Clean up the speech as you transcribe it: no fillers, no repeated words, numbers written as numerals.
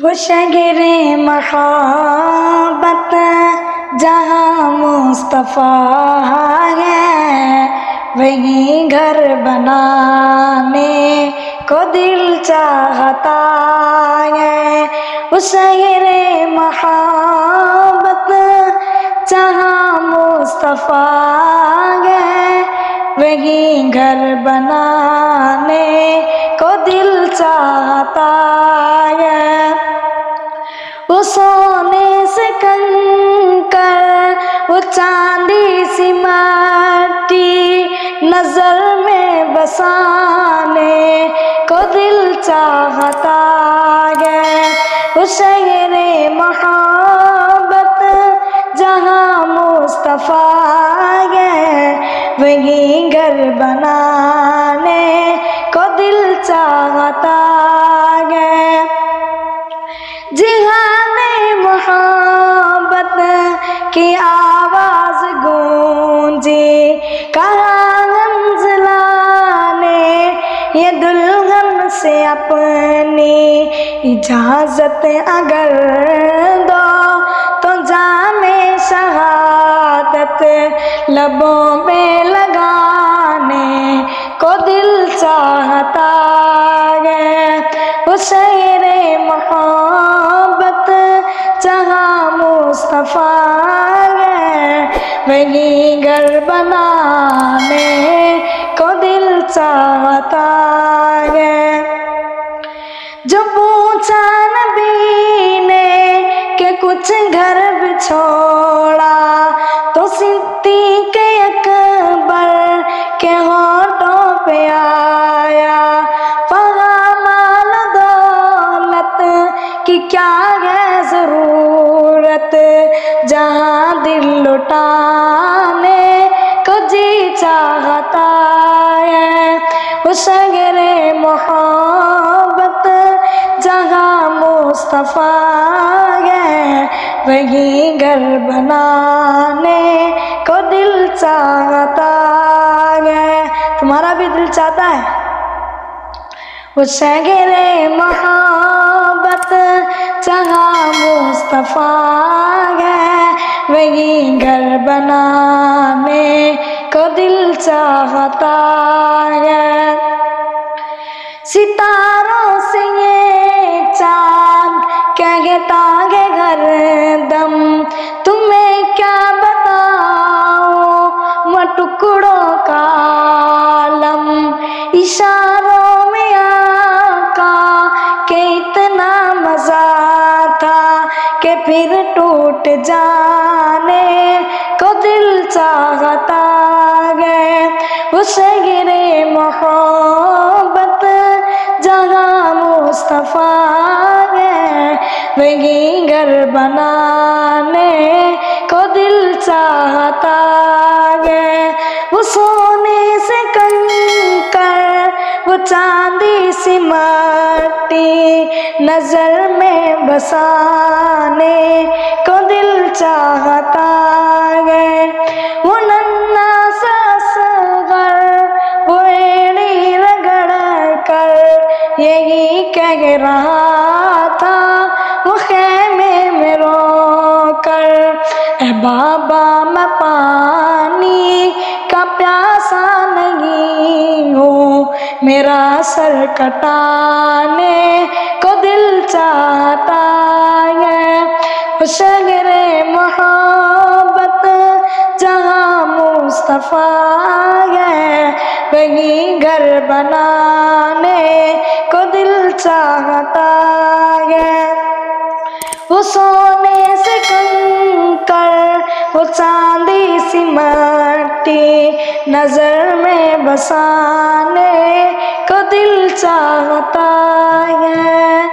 وہ شہر محبت جہاں مصطفیٰ ہے، وہیں گھر بنانے کو دل چاہتا ہے۔ وہ شہر محبت جہاں مصطفیٰ ہے، وہیں گھر بنانے کو دل چاہتا ہے۔ وہ سونے سے کنکر، وہ چاندی سی مٹی، نظر میں بسانے کو دل چاہتا ہے۔ وہ شہر محبت جہاں مصطفیٰ ہے، وہیں گھر بنانے کو دل چاہتا ہے۔ جہان محبت کی آواز گونجی، کہاں منزلہ نے یہ دلہن سے اپنی اجازت اگر دو تو جام شہادت لبوں میں لگانے کو دل چاہتا ہے۔ وہ شہر محبت جہاں مصطفیٰ ہے، وہیں گھر بنانے کو دل چاہتا ہے۔ جو پوچھا نبی نے کہ کچھ گھر بھی چھوڑا، تو صدیق اکبر کے ہونٹوں پہ آیا، فہا مال دولت کی کیا ہے ضرورت، جہاں دل لٹانے کو جی چاہتا ہے۔ وہ شہر محبت جہاں مصطفیٰ ہے، وہیں گھر بنانے کو دل چاہتا ہے۔ تمہارا بھی دل چاہتا ہے؟ وہ شہر محبت جہاں مصطفیٰ ہے، وہیں گھر بنانے کو دل چاہتا ہے۔ ستاروں سے یہ چاند کہتا ہے ہر دم، تمہیں کیا بتاؤں میں ٹکڑوں کا عالم، اشاروں میں آقا کہ اتنا مزہ تھا کہ پھر ٹوٹ جانے کو دل چاہتا ہے۔ وہ شہر محبت جہاں مصطفیٰ ہے، وہیں گھر بنانے کو دل چاہتا ہے۔ وہ سونے سے کنکر، وہ چاندی سی مٹی، نظر میں بسانے کو دل چاہتا ہے۔ وہ ننھا سا اصغر، وہ ایڑی رگڑ کر یہی کہہ رہا تھا وہ خیمے میں رو کر، اے بابا میں پانی کا پیاسا نہیں ہوں، میرا سر کٹانے کو دل چاہتا ہے۔ وہ شہر محبت جہاں مصطفیٰ ہے، وہیں گھر بنانے کو دل چاہتا ہے۔ وہ سونے سے کنکر، وہ چاندی سی مٹی، نظر میں بسانے کو دل چاہتا ہے۔